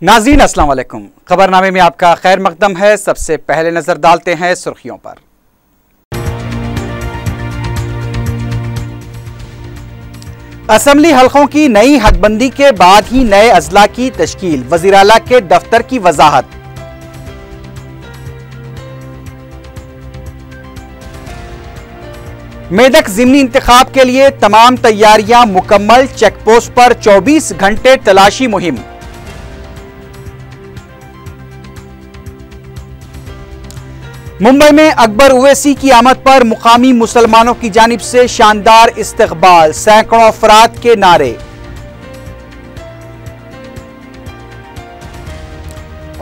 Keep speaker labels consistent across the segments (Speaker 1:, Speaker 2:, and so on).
Speaker 1: नाज़रीन अस्सलाम वालेकुम। खबरनामे में आपका खैर मकदम है। सबसे पहले नजर डालते हैं सुर्खियों पर। असेंबली हलकों की नई हदबंदी के बाद ही नए अजला की तश्कील, वज़ीर आला के दफ्तर की वजाहत। मेदक ज़िमनी इंतखाब के लिए तमाम तैयारियां मुकम्मल, चेक पोस्ट पर 24 घंटे तलाशी मुहिम। मुंबई में अकबर उवैसी की आमद पर मुकामी मुसलमानों की जानिब से शानदार इस्तकबाल, सैकड़ों अफराद के नारे।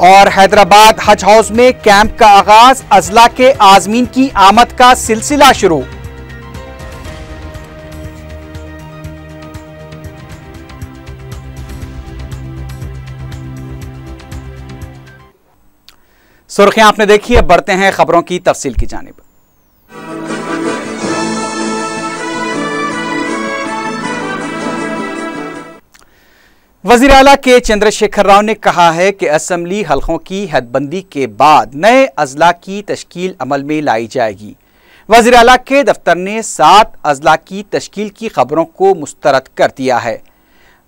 Speaker 1: और हैदराबाद हज हाउस में कैंप का आगाज, अजला के आजमीन की आमद का सिलसिला शुरू। सुर्खियां आपने देखी, अब बढ़ते हैं खबरों की तफसील की जानिब। वज़ीर आला के चंद्रशेखर राव ने कहा है कि असेंबली हलकों की हदबंदी के बाद नए अजला की तश्कील अमल में लाई जाएगी। वज़ीर आला के दफ्तर ने 7 अजला की तश्कील की खबरों को मुस्तरद कर दिया है।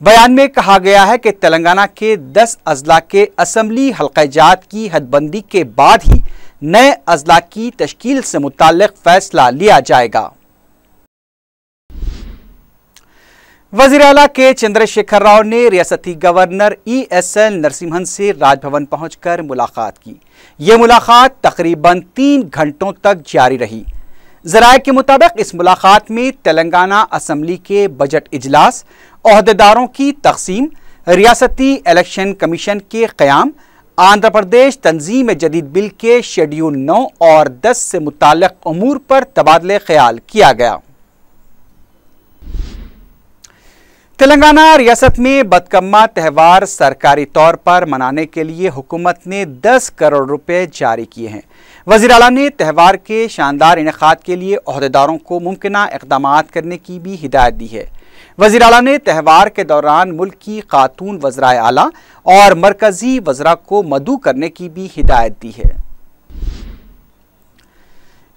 Speaker 1: बयान में कहा गया है कि तेलंगाना के 10 अजला के असेंबली हल्क़ाजात की हदबंदी के बाद ही नए अजला की तश्कील से मुताल्लिक़ फैसला लिया जाएगा। वज़ीर आला के चंद्रशेखर राव ने रियासती गवर्नर ESL नरसिम्हन से राजभवन पहुंचकर मुलाकात की। यह मुलाकात तकरीबन 3 घंटों तक जारी रही। ज़राए के मुताबिक इस मुलाकात में तेलंगाना असेंबली के बजट इजलास, ओहदेदारों की तकसीम, रियासती इलेक्शन कमीशन के क़याम, आंध्र प्रदेश तंजीम जदीद बिल के शेड्यूल 9 और 10 से मुताल्लिक़ उमूर पर तबादले ख्याल किया गया। तेलंगाना रियासत में बदकम्मा त्यौहार सरकारी तौर पर मनाने के लिए हुकूमत ने 10 करोड़ रुपए जारी किए हैं। वज़ीर आला ने त्यौहार के शानदार इनेकाद के लिए ओहदेदारों को मुमकिना इक़दामात करने की भी हिदायत दी है। वज़ीर आला ने त्यौहार के दौरान मुल्क की खातून वज़राए आला और मरकजी वज़रा को मदऊ करने की भी हिदायत दी है।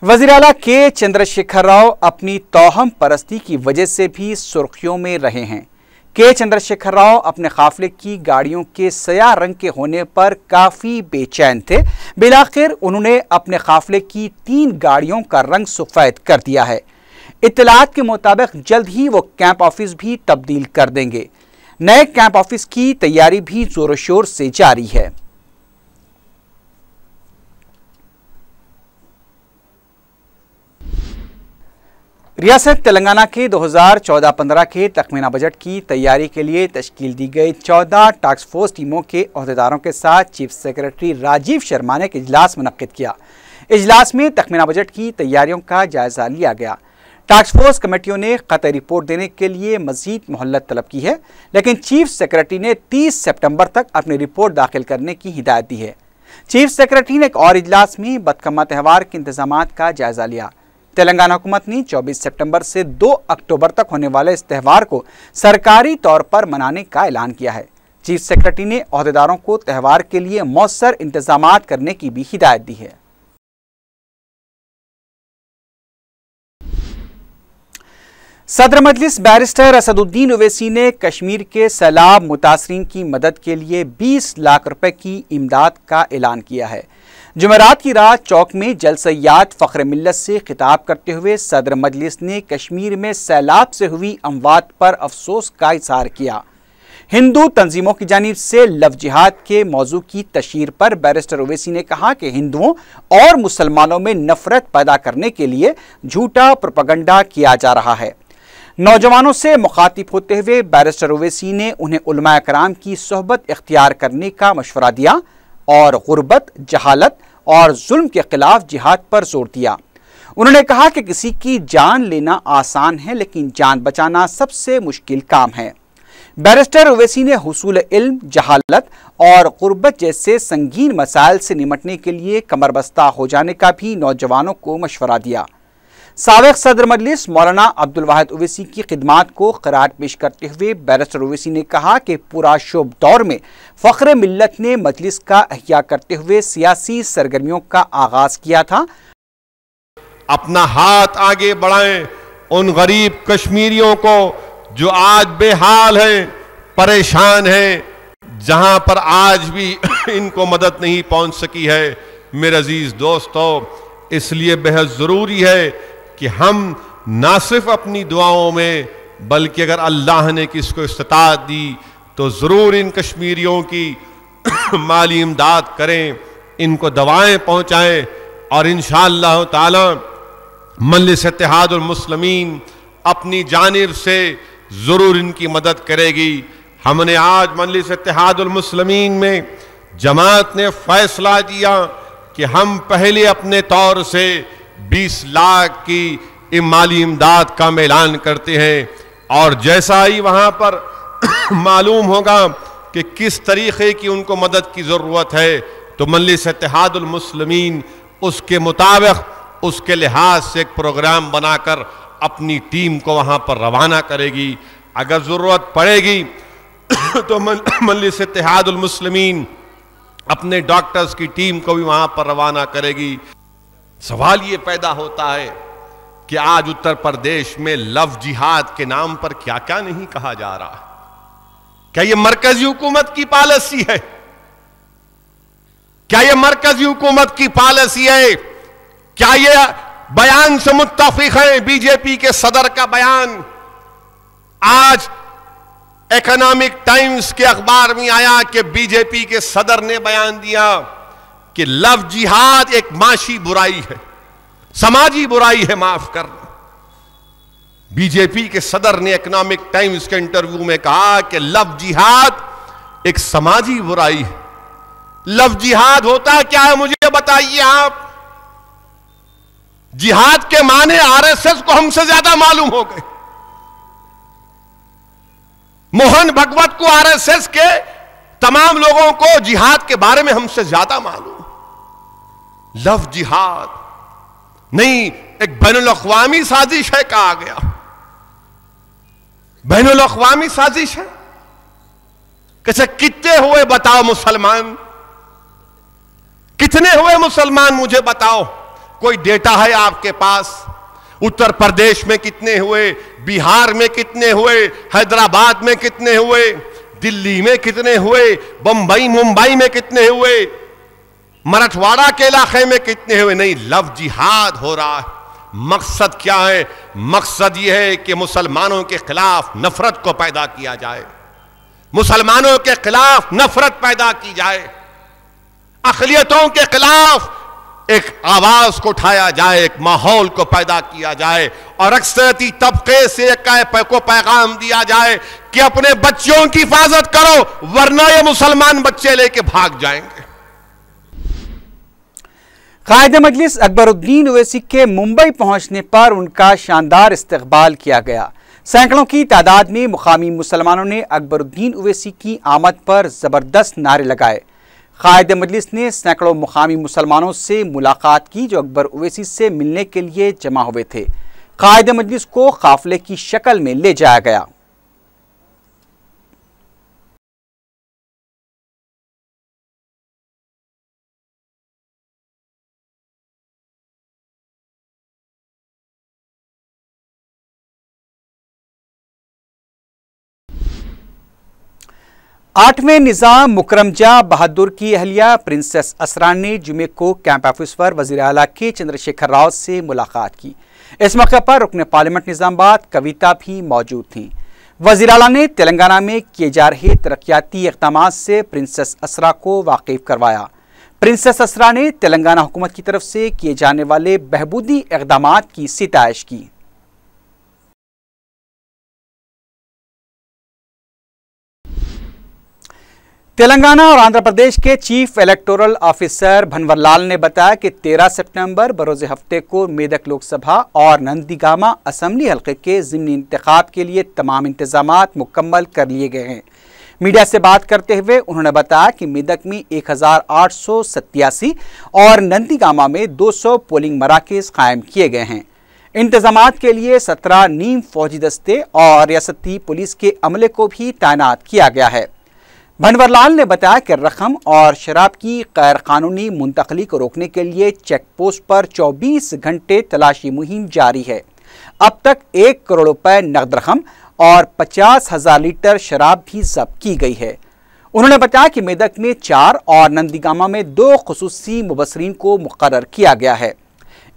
Speaker 1: वज़ीर आला के चंद्रशेखर राव अपनी तौहम परस्ती की वजह से भी सुर्खियों में रहे हैं। के चंद्रशेखर राव अपने काफिले की गाड़ियों के सया रंग के होने पर काफ़ी बेचैन थे। बिलाखिर उन्होंने अपने काफिले की 3 गाड़ियों का रंग सफ़ेद कर दिया है। इत्तलात के मुताबिक जल्द ही वो कैंप ऑफिस भी तब्दील कर देंगे। नए कैंप ऑफिस की तैयारी भी जोरों शोर से जारी है। रियासत तेलंगाना के 2014-15 के तखमीना बजट की तैयारी के लिए तश्कील दी गई 14 टास्क फोर्स टीमों के अहदेदारों के साथ चीफ सेक्रेटरी राजीव शर्मा ने एक इजलास मुनक्किद किया। इजलास में तखमीना बजट की तैयारियों का जायजा लिया गया। टास्क फोर्स कमेटियों ने क़तई रिपोर्ट देने के लिए मजीद मोहलत तलब की है, लेकिन चीफ सेक्रेटरी ने 30 सितंबर तक अपनी रिपोर्ट दाखिल करने की हिदायत दी है। चीफ सेक्रेटरी ने एक और इजलास में बदकम्मा त्यौहार के इंतजामात का जायजा लिया। तेलंगाना हुकूमत ने 24 सितंबर से 2 अक्टूबर तक होने वाले इस त्यौहार को सरकारी तौर पर मनाने का ऐलान किया है। चीफ सेक्रेटरी ने अहदेदारों को त्यौहार के लिए मौसर इंतजामात करने की भी हिदायत दी है। सदर मजलिस बैरिस्टर असदुद्दीन ओवैसी ने कश्मीर के सैलाब मुतासरीन की मदद के लिए 20 लाख रुपए की इमदाद का ऐलान किया है। जुमेरात की रात चौक में जल सयाद फ़ख्र मिल्लत से खिताब करते हुए सदर मजलिस ने कश्मीर में सैलाब से हुई अमवात पर अफसोस का इज़हार किया। हिंदू तंजीमों की जानिब से लव जिहाद के मौजू की तशहीर पर बैरिस्टर ओवैसी ने कहा कि हिंदुओं और मुसलमानों में नफरत पैदा करने के लिए झूठा प्रोपेगेंडा किया जा रहा है। नौजवानों से मुखातिब होते हुए बैरिस्टर ओवैसी ने उन्हें उलमाए कराम की सोहबत इख्तियार करने का मशवरा दिया और गुर्बत, जहालत और जुल्म के खिलाफ जिहाद पर जोर दिया। उन्होंने कहा कि किसी की जान लेना आसान है, लेकिन जान बचाना सबसे मुश्किल काम है। बैरिस्टर ओवैसी ने हुसूल इल्म, जहालत और गुर्बत जैसे संगीन मसाइल से निमटने के लिए कमरबस्ता हो जाने का भी नौजवानों को मशवरा दिया। साबिक सदर मजलिस मौलाना अब्दुल वाहिद ओवैसी की खिदमात को खराज पेश करते हुए बैरिस्टर ओवैसी ने कहा कि पूरा शुभ दौर में फख्र मिल्लत ने मजलिस का अहिया करते हुए सियासी सरगर्मियों का आगाज किया था।
Speaker 2: अपना हाथ आगे बढ़ाएं उन गरीब कश्मीरियों को जो आज बेहाल हैं, परेशान हैं, जहां पर आज भी इनको मदद नहीं पहुंच सकी है। मेरे अजीज दोस्तों, इसलिए बेहद जरूरी है कि हम ना सिर्फ अपनी दुआओं में, बल्कि अगर अल्लाह ने किसको इस्तिताअत दी तो ज़रूर इन कश्मीरियों की माली इमदाद करें, इनको दवाएं पहुंचाएं और इंशाअल्लाह ताला मजलिस इत्तेहादुल मुस्लिमीन अपनी जानिब से ज़रूर इनकी मदद करेगी। हमने आज मजलिस इत्तेहादुल मुस्लिमीन में जमात ने फैसला दिया कि हम पहले अपने तौर से 20 लाख की माली इमदाद का ऐलान करते हैं और जैसा ही वहां पर मालूम होगा कि किस तरीके की उनको मदद की ज़रूरत है तो मजलिस इत्तेहादुल मुस्लिमीन उसके मुताबिक उसके लिहाज से एक प्रोग्राम बनाकर अपनी टीम को वहां पर रवाना करेगी। अगर ज़रूरत पड़ेगी तो मजलिस इत्तेहादुल मुस्लिमीन अपने डॉक्टर्स की टीम को भी वहां पर रवाना करेगी। सवाल ये पैदा होता है कि आज उत्तर प्रदेश में लव जिहाद के नाम पर क्या क्या नहीं कहा जा रहा। क्या ये मरकजी हुकूमत की पॉलिसी है? क्या ये मरकजी हुकूमत की पॉलिसी है? क्या ये बयान से मुत्तफिक है बीजेपी के सदर का बयान? आज इकोनॉमिक टाइम्स के अखबार में आया कि बीजेपी के सदर ने बयान दिया कि लव जिहाद एक माशी बुराई है, समाजी बुराई है, माफ करना। बीजेपी के सदर ने इकोनॉमिक टाइम्स के इंटरव्यू में कहा कि लव जिहाद एक समाजी बुराई है। लव जिहाद होता क्या है मुझे बताइए आप? जिहाद के माने आरएसएस को हमसे ज्यादा मालूम हो गए। मोहन भगवत को आरएसएस के तमाम लोगों को जिहाद के बारे में हमसे ज्यादा मालूम। लव जिहाद नहीं, एक बैनुल अक़वामी साजिश है कहा गया। बैनुल अक़वामी साजिश है। कैसे कितने हुए बताओ मुसलमान? कितने हुए मुसलमान मुझे बताओ? कोई डेटा है आपके पास? उत्तर प्रदेश में कितने हुए, बिहार में कितने हुए, हैदराबाद में कितने हुए, दिल्ली में कितने हुए, बंबई मुंबई में कितने हुए, मराठवाड़ा के इलाके में कितने हुए? नहीं, लव जिहाद हो रहा है। मकसद क्या है? मकसद यह है कि मुसलमानों के खिलाफ नफरत को पैदा किया जाए, मुसलमानों के खिलाफ नफरत पैदा की जाए, अक़लियतों के खिलाफ एक आवाज को उठाया जाए, एक माहौल को पैदा किया जाए और अक्सरती तबके से को पैगाम दिया जाए कि अपने बच्चों की हिफाजत करो वरना ये मुसलमान बच्चे लेके भाग जाएंगे।
Speaker 1: कायदे मजलिस अकबरुद्दीन ओवैसी के मुंबई पहुंचने पर उनका शानदार इस्तकबाल किया गया। सैकड़ों की तादाद में मुकामी मुसलमानों ने अकबरुद्दीन ओवैसी की आमद पर जबरदस्त नारे लगाए। कायदे मजलिस ने सैकड़ों मुकामी मुसलमानों से मुलाकात की जो अकबर ओवैसी से मिलने के लिए जमा हुए थे। कायदे मजलिस को काफिले की शक्ल में ले जाया गया। आठवें निज़ाम मुकरमजा बहादुर की अहलिया प्रिंसेस असरा ने जुमे को कैंप ऑफिस पर वज़ीर आला के चंद्रशेखर राव से मुलाकात की। इस मौके पर रुकन पार्लियामेंट निज़ामाबाद कविता भी मौजूद थीं। वज़ीर आला ने तेलंगाना में किए जा रहे तरक्याती इक़दामात से प्रिंसेस असरा को वाकिफ करवाया। प्रिंसेस असरा ने तेलंगाना हुकूमत की तरफ से किए जाने वाले बहबूदी इक़दामात की सिताइश की। तेलंगाना और आंध्र प्रदेश के चीफ इलेक्टोरल ऑफिसर भनवरलाल ने बताया कि 13 सितंबर बरोज़े हफ्ते को मेदक लोकसभा और नंदीगामा असम्बली हल्के के ज़िमनी इंतखाब के लिए तमाम इंतजामात मुकम्मल कर लिए गए हैं। मीडिया से बात करते हुए उन्होंने बताया कि मेदक में 1887 और नंदीगामा में 200 पोलिंग मराकज़ कायम किए गए हैं। इंतजामात के लिए 17 नीम फौजी दस्ते और रियासती पुलिस के अमले को भी तैनात किया गया है। भनवरलाल ने बताया कि रकम और शराब की गैर कानूनी मुंतकली को रोकने के लिए चेक पोस्ट पर 24 घंटे तलाशी मुहिम जारी है। अब तक 1 करोड़ रुपए नकद रकम और 50,000 लीटर शराब भी जब्त की गई है। उन्होंने बताया कि मेदक में 4 और नंदीगामा में 2 खुसूसी मुबसरीन को मुकर्रर किया गया है।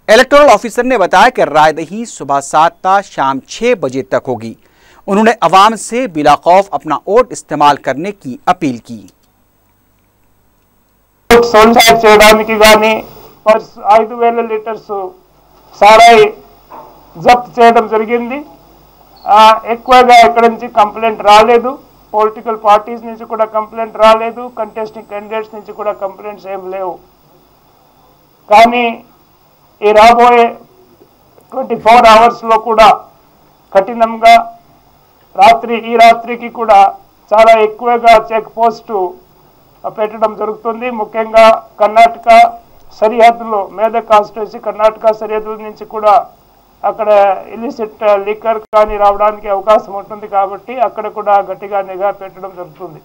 Speaker 1: इलेक्टोरल ऑफिसर ने बताया कि रायदही सुबह 7 ता शाम 6 बजे तक होगी। उन्होंने अवाम से बिला खौफ अपना वोट इस्तेमाल करने की अपील की।
Speaker 3: సోల్సార్ చేయడానికి గాని 5,000 లీటర్స్ సారాయి జప్తు చేయడం జరిగింది। ఎక్కువగా ఎక్కడి నుంచి కంప్లైంట్ రాలేదు, పొలిటికల్ పార్టీస్ నుంచి కూడా కంప్లైంట్ రాలేదు, కంటెస్టింగ్ క్యాండిడేట్స్ నుంచి కూడా కంప్లైంట్స్ ఏం లేవు। కానీ ఈ రాబోయే 24 అవర్స్లో కూడా కఠినంగా ఈ రాత్రికి కూడా చాలా ఎక్కువగా చెక్ పోస్టు పెట్టడం జరుగుతుంది। ముఖ్యంగా కర్ణాటక సరిహద్దులో మేదక్ కాన్స్టిట్యున్సీ కర్ణాటక సరిహద్దుల నుంచి కూడా అక్కడ ఇలిసిట్ లిక్కర్ కానీ రావడానికి అవకాశం ఉంటుంది కాబట్టి అక్కడ కూడా గట్టిగా నిఘా పెట్టడం జరుగుతుంది।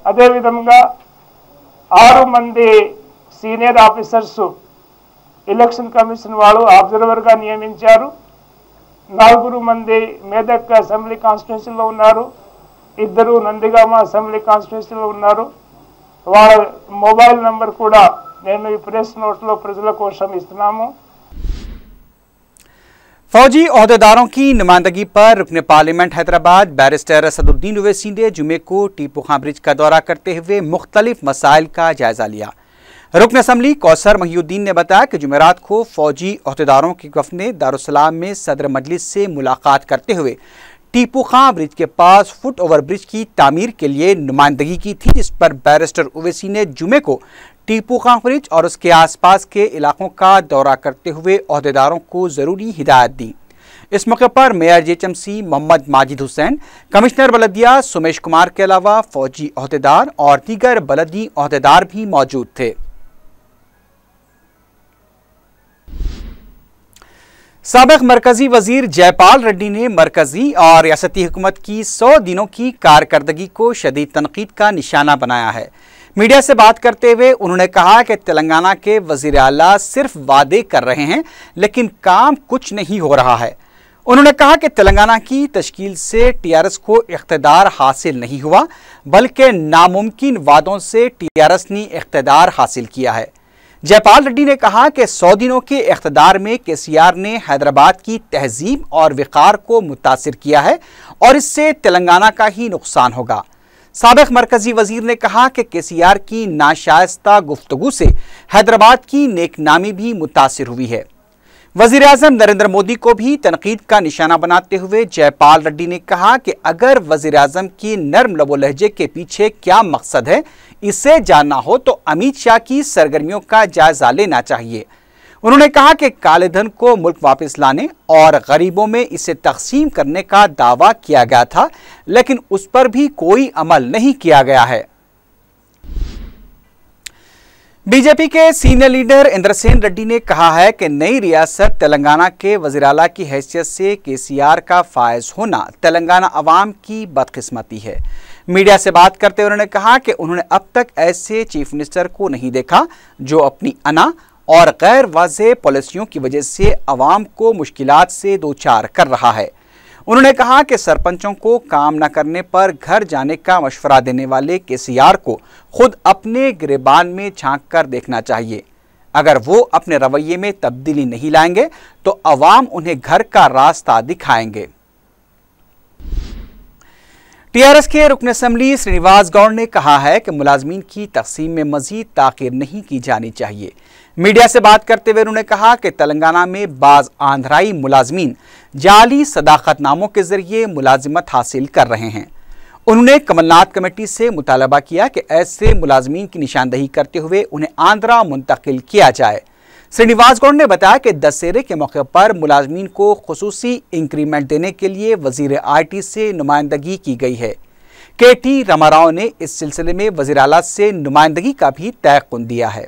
Speaker 3: అదేవిధంగా 6 మంది సీనియర్ ఆఫీసర్స్ ఎలక్షన్ కమిషన్ వాళ్ళు అబ్జర్వర్గా నియమించారు। 4 మంది మేదక్ అసెంబ్లీ కాన్స్టిట్యున్సీలో ఉన్నారు, 2 నందిగామ అసెంబ్లీ కాన్స్టిట్యున్సీలో ఉన్నారు। వాళ్ళ మొబైల్ నంబర్ కూడా నేను ఈ ప్రెస్ నోట్లో ప్రజల కోసం ఇస్తున్నాము।
Speaker 1: फौजी ओहदेदारों की नुमाइंदगी पर रुकन पार्लियामेंट हैदराबाद बैरिस्टर असदुद्दीन ओवैसी ने जुमे को टीपू खां ब्रिज का दौरा करते हुए मुख्तलिफ मसाइल का जायजा लिया। रुकन असम्बली कौसर महिउद्दीन ने बताया कि जुमेरात को फौजी ओहदेदारों के वफ़द ने दारुस्सलाम में सदर मजलिस से मुलाकात करते हुए टीपू खां ब्रिज के पास फुट ओवर ब्रिज की तामीर के लिए नुमाइंदगी की थी, जिस पर बैरिस्टर ओवैसी ने जुमे को टीपू खां ब्रिज और उसके आसपास के इलाकों का दौरा करते हुए ओहदेदारों को ज़रूरी हिदायत दी। इस मौके पर mayor JHMC Mohammad Majid Hussain, commissioner बलदिया सुमेश कुमार के अलावा फौजी ओहदेदार और दीगर बलदी ओहदेदार भी मौजूद थे। साबिक मरकजी वजीर जयपाल रेड्डी ने मरकजी और रियासती हुकूमत की 100 दिनों की कारकर्दगी को शदीद तनकीद का निशाना बनाया है। मीडिया से बात करते हुए उन्होंने कहा कि तेलंगाना के वजीर आला सिर्फ वादे कर रहे हैं लेकिन काम कुछ नहीं हो रहा है। उन्होंने कहा कि तेलंगाना की तश्कील से टीआरएस को इख्तिदार हासिल नहीं हुआ, बल्कि नामुमकिन वादों से टीआरएस ने इख्तिदार हासिल किया है। जयपाल रेड्डी ने कहा कि 100 दिनों के इख्तिदार में केसीआर ने हैदराबाद की तहजीब और विकार को मुतासिर किया है और इससे तेलंगाना का ही नुकसान होगा। साबिक मरकजी वजीर ने कहा कि केसीआर की नाशाइस्ता गुफ्तगू से हैदराबाद की नेकनामी भी मुतासिर हुई है। वजीर आज़म नरेंद्र मोदी को भी तनकीद का निशाना बनाते हुए जयपाल रेड्डी ने कहा कि अगर वजीर आज़म की नर्म लबो लहजे के पीछे क्या मकसद है, इसे जानना हो तो अमित शाह की सरगर्मियों का जायजा लेना चाहिए। उन्होंने कहा कि काले धन को मुल्क वापस लाने और गरीबों में इसे तकसीम करने का दावा किया गया था, लेकिन उस पर भी कोई अमल नहीं किया गया है। बीजेपी के सीनियर लीडर इंद्रसेन रेड्डी ने कहा है कि नई रियासत तेलंगाना के वज़ीर आला की हैसियत से केसीआर का फायज होना तेलंगाना अवाम की बदकिस्मती है। मीडिया से बात करते हुए उन्होंने कहा कि उन्होंने अब तक ऐसे चीफ मिनिस्टर को नहीं देखा जो अपनी अना और गैर वाज़ेह पॉलिसियों की वजह से अवाम को मुश्किलात से दो चार कर रहा है। उन्होंने कहा कि सरपंचों को काम न करने पर घर जाने का मशवरा देने वाले केसीआर को खुद अपने गिरेबान में झांक कर देखना चाहिए। अगर वो अपने रवैये में तब्दीली नहीं लाएंगे तो अवाम उन्हें घर का रास्ता दिखाएंगे। टीआरएस के रुकन असम्बली श्रीनिवास गौड़ ने कहा है कि मुलाजमीन की तकसीम में मजीद ताख़ीर नहीं की जानी चाहिए। मीडिया से बात करते हुए उन्होंने कहा कि तेलंगाना में बाज़ आंध्राई मुलाजमीन जाली सदाकतनामों के जरिए मुलाजिमत हासिल कर रहे हैं। उन्होंने कमलनाथ कमेटी से मुतालबा किया कि ऐसे मुलाजमीन की निशानदही करते हुए उन्हें आंध्रा मुंतकिल किया जाए। श्रीनिवास गौड़ ने बताया कि दशहरे के मौके पर मुलाजमीन को खुसूसी इंक्रीमेंट देने के लिए वजीर आईटी से नुमाइंदगी की गई है। केटी रामाराव ने इस सिलसिले में वजीर आला से नुमाइंदगी का भी तयक़ुन दिया है।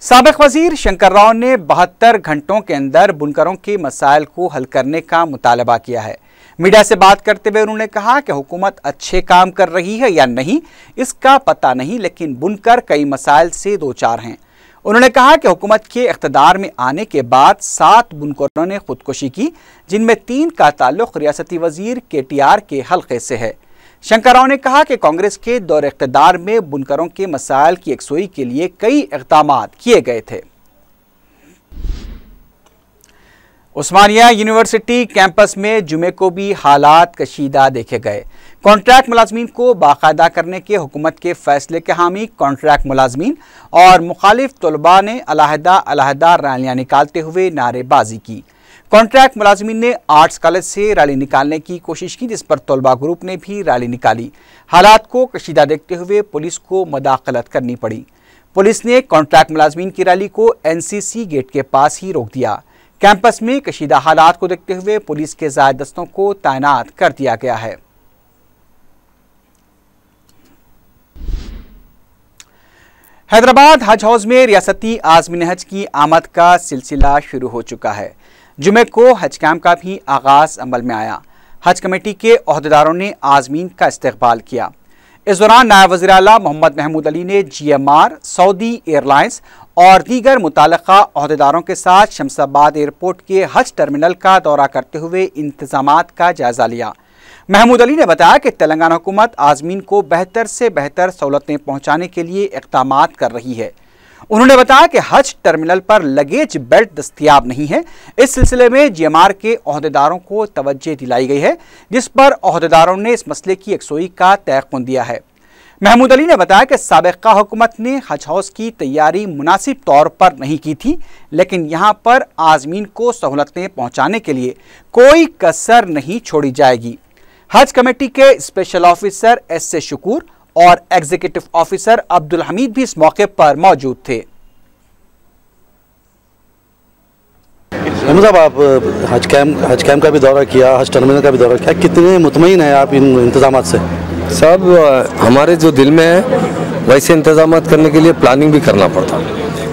Speaker 1: साबिक वजीर शंकर राव ने 72 घंटों के अंदर बुनकरों के मसाइल को हल करने का मुतालबा किया है। मीडिया से बात करते हुए उन्होंने कहा कि हुकूमत अच्छे काम कर रही है या नहीं इसका पता नहीं, लेकिन बुनकर कई मसाइल से दो चार हैं। उन्होंने कहा कि हुकूमत के इख्तिदार में आने के बाद 7 बुनकरों ने खुदकुशी की, जिनमें 3 का ताल्लुक रियासती वजीर KTR के हल्के से है। शंकर राव ने कहा कि कांग्रेस के दौर इख्तिदार में बुनकरों के मसाइल की यकसुई के लिए कई इक़दामात किए गए थे। उस्मानिया यूनिवर्सिटी कैंपस में जुमे को भी हालात कशीदा देखे गए। कॉन्ट्रैक्ट मुलाजमीन को बाकायदा करने के हुकूमत के फैसले के हामी कॉन्ट्रैक्ट मुलाजमीन और मुखालिफ तलबा ने अलहदा रैलियां निकालते हुए नारेबाजी की। कॉन्ट्रैक्ट मुलाजमीन ने आर्ट्स कॉलेज से रैली निकालने की कोशिश की, जिस पर तलबा ग्रुप ने भी रैली निकाली। हालात को कशीदा देखते हुए पुलिस को मुदाखलत करनी पड़ी। पुलिस ने कॉन्ट्रैक्ट मुलाजमीन की रैली को NCC गेट के पास ही रोक दिया। कैंपस में कशीदा हालात को देखते हुए पुलिस के ज़ायद दस्तों को तैनात कर दिया गया है। हैदराबाद हज हाउस में रियासती आज़मीन हज की आमद का सिलसिला शुरू हो चुका है। जुमे को हज कैंप का भी आगाज अमल में आया। हज कमेटी के ओहदेदारों ने आज़मीन का इस्तकबाल किया। इस दौरान नायब वज़ीर आला मोहम्मद महमूद अली ने GMR, सऊदी एयरलाइंस और दीगर मुताल्लिका ओहदेदारों के साथ शमशाबाद एयरपोर्ट के हज टर्मिनल का दौरा करते हुए इंतजामात का जायजा लिया। महमूद अली ने बताया कि तेलंगाना हुकूमत आज़मीन को बेहतर से बेहतर सहूलतें पहुँचाने के लिए इक़दामात कर रही है। उन्होंने बताया कि हज टर्मिनल पर लगेज बेल्ट दस्तयाब नहीं है। इस सिलसिले में GMR के ओहदेदारों को तवज्जो दिलाई गई है, जिस पर ओहदेदारों ने इस मसले की यकसुई का तयक़ुन दिया है। महमूद अली ने बताया कि साबिक़ा हुकूमत ने हज हाउस की तैयारी मुनासिब तौर पर नहीं की थी, लेकिन यहाँ पर आज़मीन को सहूलतें पहुँचाने के लिए कोई कसर नहीं छोड़ी जाएगी। हज कमेटी के स्पेशल ऑफिसर S.A. शकूर और एग्जीक्यूटिव ऑफिसर अब्दुल हमीद भी इस मौके पर मौजूद थे।
Speaker 4: साहब, आप हज कैंप का भी दौरा किया, हज टर्मिनल का भी दौरा किया, कितने मुतमईन हैं आप इन इंतजामात से?
Speaker 5: साहब, हमारे जो दिल में है वैसे इंतजामात करने के लिए प्लानिंग भी करना पड़ता।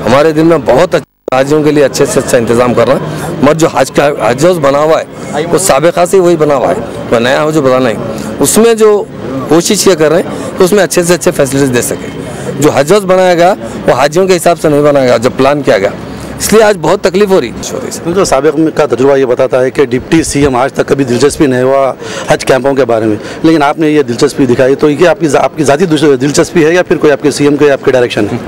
Speaker 5: हमारे दिल में बहुत हाजियों के लिए अच्छे से अच्छा इंतजाम करना, मगर जो हज हाउस बना हुआ है वो साबिक़ा से वही बना हुआ है, वो नया हो जो बनाना है, उसमें जो कोशिश ये कर रहे हैं कि उसमें अच्छे से अच्छे फैसिलिटीज दे सके। जो हज हाउस बनाया गया वो हाजियों के हिसाब से नहीं बनाया गया, जब प्लान किया गया, इसलिए आज बहुत तकलीफ हो रही है।
Speaker 4: तो साबिक़ का तजुर्बा ये बताता है कि डिप्टी CM आज तक कभी दिलचस्पी नहीं हुआ हज कैंपों के बारे में, लेकिन आपने ये दिलचस्पी दिखाई, तो ये आपकी ज़ाती दिलचस्पी है या फिर कोई आपके CM के आपके डायरेक्शन है?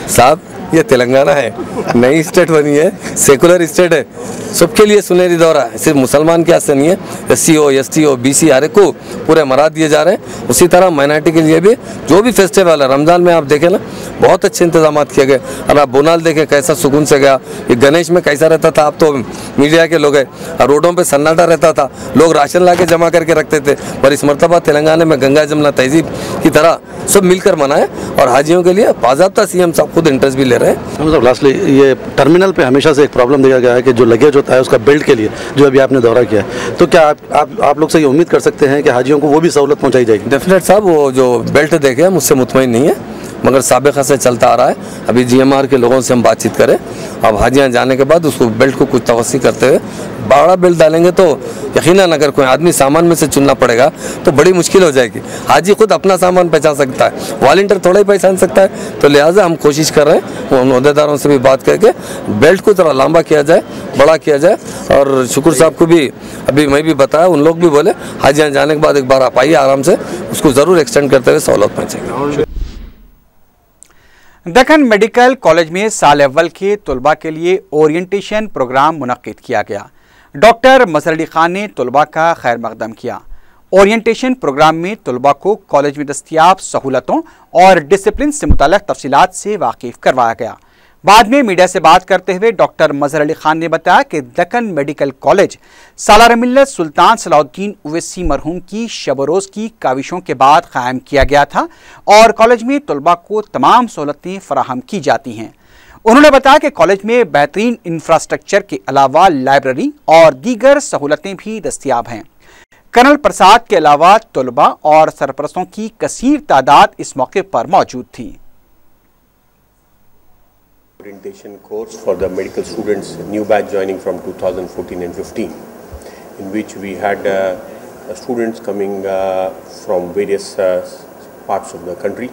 Speaker 5: साहब, ये तेलंगाना है, नई स्टेट बनी है, सेकुलर स्टेट है, सबके लिए सुनहरी दौरा है, सिर्फ मुसलमान के हाथ नहीं है। SCO, STO, BC हर एक को पूरे मराद दिए जा रहे हैं। उसी तरह माइनॉरिटी के लिए भी जो भी फेस्टिवल है, रमज़ान में आप देखें ना, बहुत अच्छे इंतजाम किए गए। और आप बोनाल देखें कैसा सुकून से गया। ये गणेश में कैसा रहता था, आप तो मीडिया के लोग हैं, रोडों पर सन्नाटा रहता था, लोग राशन ला के जमा करके रखते थे, पर इस मरतबा तेलंगाना में गंगा जमुना तहजीब की तरह सब मिलकर मनाए और हाजियों के लिए बाज़ाब्ता CM साहब खुद इंटरेस्ट भी ले रहे हैं।
Speaker 4: मतलब लास्टली ये टर्मिनल पे हमेशा से एक प्रॉब्लम देखा गया है कि जो लगेज होता है उसका बेल्ट के लिए, जो अभी आपने दौरा किया है, तो क्या आप लोग से ये उम्मीद कर सकते हैं कि हाजियों को वो भी सहूलत पहुंचाई जाएगी?
Speaker 5: डेफिनेट साहब, वो जो बेल्ट देखे मुझसे मुतमईन नहीं है, मगर साबिक़ा से चलता आ रहा है। अभी GMR के लोगों से हम बातचीत करें, अब हाजियाँ जाने के बाद उसको बेल्ट को कुछ तवस्सी करते हुए बड़ा बेल्ट डालेंगे तो यकीनन अगर कोई आदमी सामान में से चुनना पड़ेगा तो बड़ी मुश्किल हो जाएगी। हाजी खुद अपना सामान पहचान सकता है, वॉलंटियर थोड़ा ही पहचान सकता है, तो लिहाजा हम कोशिश कर रहे हैं उन अहदेदारों से भी बात करके बेल्ट को थोड़ा लंबा किया जाए, बड़ा किया जाए। और शुक्र साहब को भी अभी मैं भी बताया, उन लोग भी बोले हाजियाँ जाने के बाद एक बार आप आइए आराम से, उसको ज़रूर एक्सटेंड करते हुए सहूलत पहुँचेंगे।
Speaker 1: दक्कन मेडिकल कॉलेज में साल अव्वल के तलबा के लिए ओरिएंटेशन प्रोग्राम मुनक्किद किया गया। डॉक्टर मज़हर अली खान ने तलबा का खैर मकदम किया। ओरिएंटेशन प्रोग्राम में तलबा को कॉलेज में दस्तयाब सहूलतों और डिसिप्लिन से मुताल्लिक़ तफसीलात से वाकिफ़ करवाया गया। बाद में मीडिया से बात करते हुए डॉक्टर मज़हर अली खान ने बताया कि दक्कन मेडिकल कॉलेज सालार मिल्लत सुल्तान सलाहुद्दीन ओवैसी मरहूम की शब-ओ-रोज़ की काविशों के बाद कायम किया गया था और कॉलेज में तलबा को तमाम सहूलतें फराहम की जाती हैं। उन्होंने बताया कि कॉलेज में बेहतरीन इंफ्रास्ट्रक्चर के अलावा लाइब्रेरी और दीगर सहूलतें भी दस्तयाब हैं। कर्नल प्रसाद के अलावा तलबा और सरपरस्तों की कसीर तादाद इस मौके पर मौजूद थी।
Speaker 6: Orientation course for the medical students, new batch joining from 2014 and 15, in which we had students coming from various parts of the country.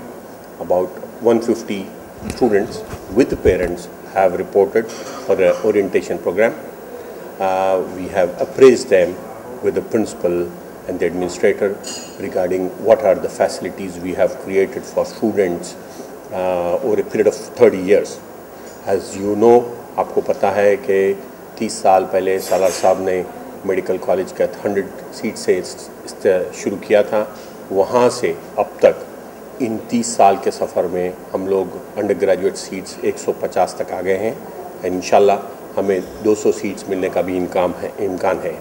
Speaker 6: About 150 students with parents have reported for the orientation program. We have appraised them with the principal and the administrator regarding what are the facilities we have created for students over a period of 30 years. As you know, आपको पता है कि 30 साल पहले सालार साहब ने medical college का 100 seat से शुरू किया था। वहाँ से अब तक इन 30 साल के सफ़र में हम लोग अंडर ग्रेजुएट सीट्स 150 तक आ गए हैं। इंशाल्लाह हमें 200 सीट्स मिलने का भी इम्कान है।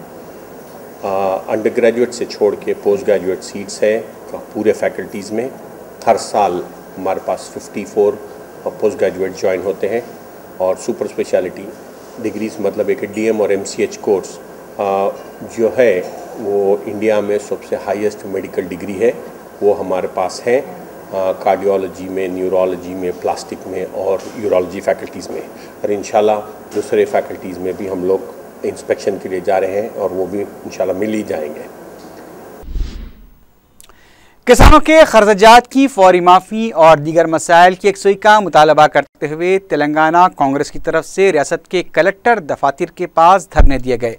Speaker 6: अंडर ग्रेजुएट से छोड़ के पोस्ट ग्रेजुएट सीट्स है पूरे फैकल्टीज़ में। हर साल हमारे पास 54 पोस्ट ग्रेजुएट ज्वाइन होते हैं और सुपर स्पेशलिटी डिग्रीज मतलब एक डीएम और एमसीएच कोर्स जो है वो इंडिया में सबसे हाईएस्ट मेडिकल डिग्री है, वो हमारे पास है कार्डियोलॉजी में, न्यूरोलॉजी में, प्लास्टिक में और यूरोलॉजी फैकल्टीज़ में। और इंशाल्लाह दूसरे फैकल्टीज़ में भी हम लोग इंस्पेक्शन के लिए जा रहे हैं और वो भी इंशाल्लाह मिल ही जाएंगे।
Speaker 1: किसानों के खर्चात की फौरी माफ़ी और दीगर मसाइल की यकसुई का मुतालबा करते हुए तेलंगाना कांग्रेस की तरफ से रियासत के कलेक्टर दफातर के पास धरने दिए गए।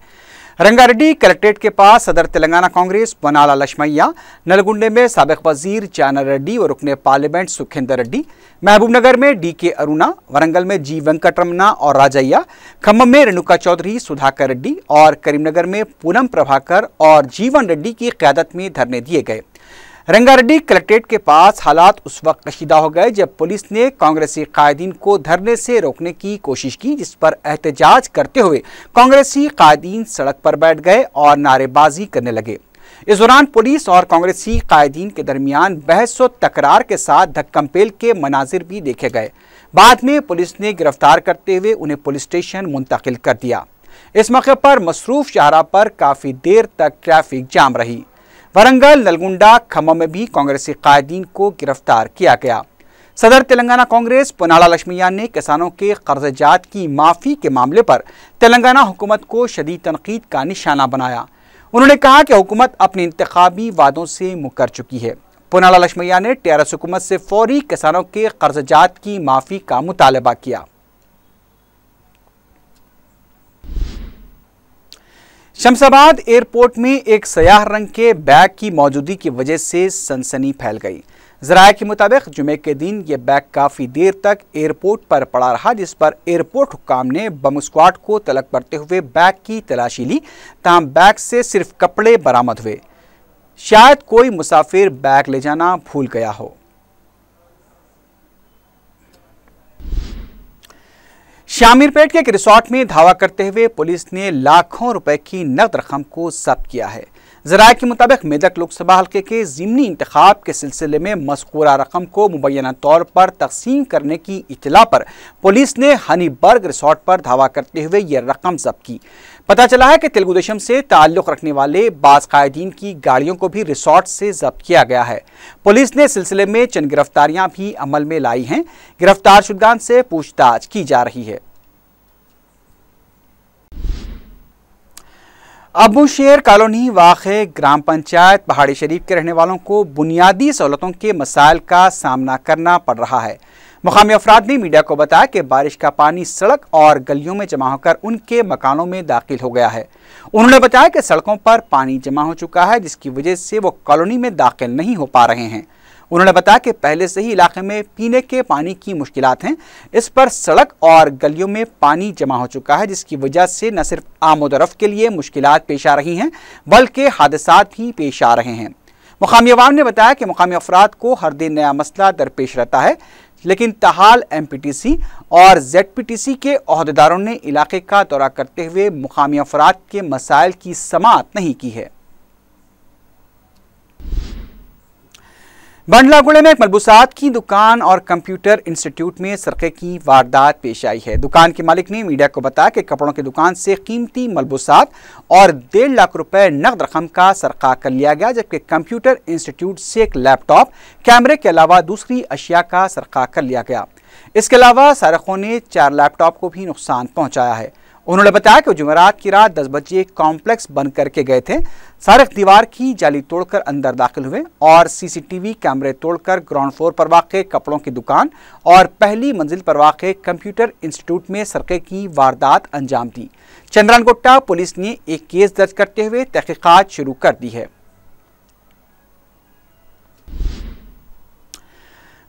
Speaker 1: रंगारेड्डी कलेक्ट्रेट के पास सदर तेलंगाना कांग्रेस बनाला लक्ष्मయ్య, नलगुंडे में साबिक वजीर जाना रेड्डी और रुकने पार्लियामेंट सुखेंदर रेड्डी, महबूबनगर में डीके अरुणा, वरंगल में जी वेंकटरमना और राजయ్య, खम्मम में रेणुका चौधरी, सुधाकर रेड्डी और करीमनगर में पूनम प्रभाकर और जीवन रेड्डी की क़यादत में धरने दिए गए। रंगारेड्डी कलेक्ट्रेट के पास हालात उस वक्त कशीदा हो गए जब पुलिस ने कांग्रेसी कायदीन को धरने से रोकने की कोशिश की, जिस पर एहतजाज करते हुए कांग्रेसी कायदीन सड़क पर बैठ गए और नारेबाजी करने लगे। इस दौरान पुलिस और कांग्रेसी कायदीन के दरमियान बहस व तकरार के साथ धक्कमपेल के मनाजिर भी देखे गए। बाद में पुलिस ने गिरफ्तार करते हुए उन्हें पुलिस स्टेशन मुंतकिल कर दिया। इस मौके पर मसरूफ शाहराह पर काफ़ी देर तक ट्रैफिक जाम रही। वरंगल, नलगुंडा, खम्मम में भी कांग्रेसी कायदीन को गिरफ्तार किया गया। सदर तेलंगाना कांग्रेस बनाला लक्ष्मయ్య ने किसानों के कर्जजात की माफ़ी के मामले पर तेलंगाना हुकूमत को शदीद तनकीद का निशाना बनाया। उन्होंने कहा कि हुकूमत अपने इंतखाबी वादों से मुकर चुकी है। बनाला लक्ष्मయ్య ने टीआरएस हुकूमत से फौरी किसानों के कर्जजात की माफ़ी का मुतालबा किया। शमशाबाद एयरपोर्ट में एक सयाह रंग के बैग की मौजूदगी की वजह से सनसनी फैल गई। ज़राए के मुताबिक जुमे के दिन यह बैग काफ़ी देर तक एयरपोर्ट पर पड़ा रहा, जिस पर एयरपोर्ट हुक्काम ने बम स्क्वाड को तलब करते हुए बैग की तलाशी ली। ताहम बैग से सिर्फ कपड़े बरामद हुए। शायद कोई मुसाफिर बैग ले जाना भूल गया हो। शामीरपेट के एक रिसोर्ट में धावा करते हुए पुलिस ने लाखों रुपए की नकद रकम को जब्त किया है। ज़राए के मुताबिक मेदक लोकसभा हल्के के ज़िमनी इंतखाब के सिलसिले में मज़कूरा रकम को मुबैना तौर पर तकसीम करने की इत्तला पर पुलिस ने हनीबर्ग रिसोर्ट पर धावा करते हुए यह रकम जब्त की। पता चला है कि तेलुगु देशम से ताल्लुक़ रखने वाले बाज़ कायदीन की गाड़ियों को भी रिसोर्ट से जब्त किया गया है। पुलिस ने सिलसिले में चंद गिरफ्तारियां भी अमल में लाई हैं। गिरफ्तार शुदगान से पूछताछ की जा रही है। अबू शेर कॉलोनी वाक़े ग्राम पंचायत पहाड़ी शरीफ के रहने वालों को बुनियादी सहूलतों के मसाइल का सामना करना पड़ रहा है। मुकामी अफराद ने मीडिया को बताया कि बारिश का पानी सड़क और गलियों में जमा होकर उनके मकानों में दाखिल हो गया है। उन्होंने बताया कि सड़कों पर पानी जमा हो चुका है, जिसकी वजह से वो कॉलोनी में दाखिल नहीं हो पा रहे हैं। उन्होंने बताया कि पहले से ही इलाके में पीने के पानी की मुश्किलात हैं। इस पर सड़क और गलियों में पानी जमा हो चुका है, जिसकी वजह से न सिर्फ आमदोरफ्त के लिए मुश्किलात पेश आ रही हैं, बल्कि हादसात भी पेश आ रहे हैं। मुकामी अवाम ने बताया कि मुकामी अफराद को हर दिन नया मसला दरपेश रहता है, लेकिन ताहाल एमपीटीसी और जेडपीटीसी के अहदेदारों ने इलाके का दौरा करते हुए मुकामी अफराद के मसाइल की समाअत नहीं की है। बंडलागुड़े में एक मलबूसात की दुकान और कंप्यूटर इंस्टीट्यूट में सरके की वारदात पेश आई है। दुकान के मालिक ने मीडिया को बताया कि कपड़ों की दुकान से कीमती मलबूसात और 1.5 लाख रुपए नकद रकम का सरका कर लिया गया, जबकि कंप्यूटर इंस्टीट्यूट से एक लैपटॉप, कैमरे के अलावा दूसरी अशिया का सरका कर लिया गया। इसके अलावा सारखों ने 4 लैपटॉप को भी नुकसान पहुंचाया है। उन्होंने बताया कि जुमेरात की रात 10 बजे कॉम्प्लेक्स बंद करके गए थे। सारख दीवार की जाली तोड़कर अंदर दाखिल हुए और सीसीटीवी कैमरे तोड़कर ग्राउंड फ्लोर पर वाक़े कपड़ों की दुकान और पहली मंजिल पर वाक़े कंप्यूटर इंस्टीट्यूट में सरके की वारदात अंजाम दी। चंद्रानगोट्टा पुलिस ने एक केस दर्ज करते हुए तहकीकात शुरू कर दी है।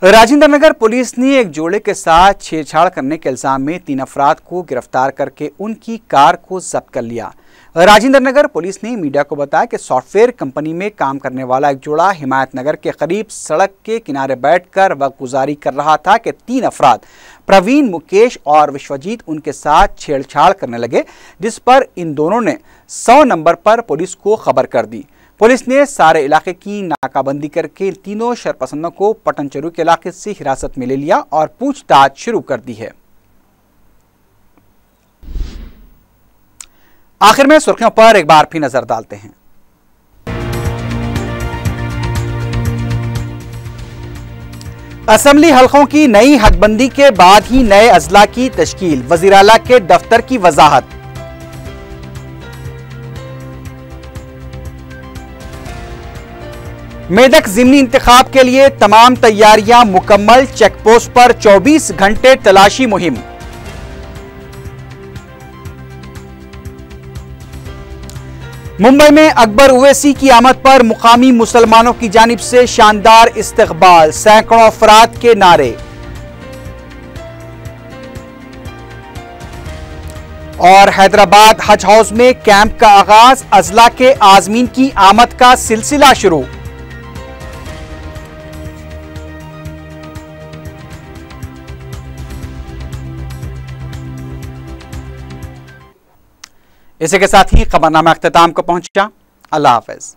Speaker 1: राजेंद्र नगर पुलिस ने एक जोड़े के साथ छेड़छाड़ करने के इल्जाम में 3 अफराद को गिरफ्तार करके उनकी कार को जब्त कर लिया। राजेंद्र नगर पुलिस ने मीडिया को बताया कि सॉफ्टवेयर कंपनी में काम करने वाला एक जोड़ा हिमायत नगर के करीब सड़क के किनारे बैठकर वक्त गुजारी कर रहा था कि 3 अफराद प्रवीण, मुकेश और विश्वजीत उनके साथ छेड़छाड़ करने लगे, जिस पर इन दोनों ने 100 नंबर पर पुलिस को खबर कर दी। पुलिस ने सारे इलाके की नाकाबंदी करके तीनों शरपसंदों को पटनचरू के इलाके से हिरासत में ले लिया और पूछताछ शुरू कर दी है। आखिर में सुर्खियों पर एक बार फिर नजर डालते हैं। असेंबली हलकों की नई हदबंदी के बाद ही नए अजला की तश्कील, वजीर आला के दफ्तर की वजाहत। मेदक ज़िमनी इंतखाब के लिए तमाम तैयारियां मुकम्मल, चेकपोस्ट पर 24 घंटे तलाशी मुहिम। मुंबई में अकबर उवैसी की आमद पर मुकामी मुसलमानों की जानिब से शानदार इस्तकबाल, सैकड़ों अफराद के नारे। और हैदराबाद हज हाउस में कैंप का आगाज, अजला के आजमीन की आमद का सिलसिला शुरू। इसी के साथ ही खबरनामा अख्तिताम को पहुंचा। अल्लाह हाफ़िज़।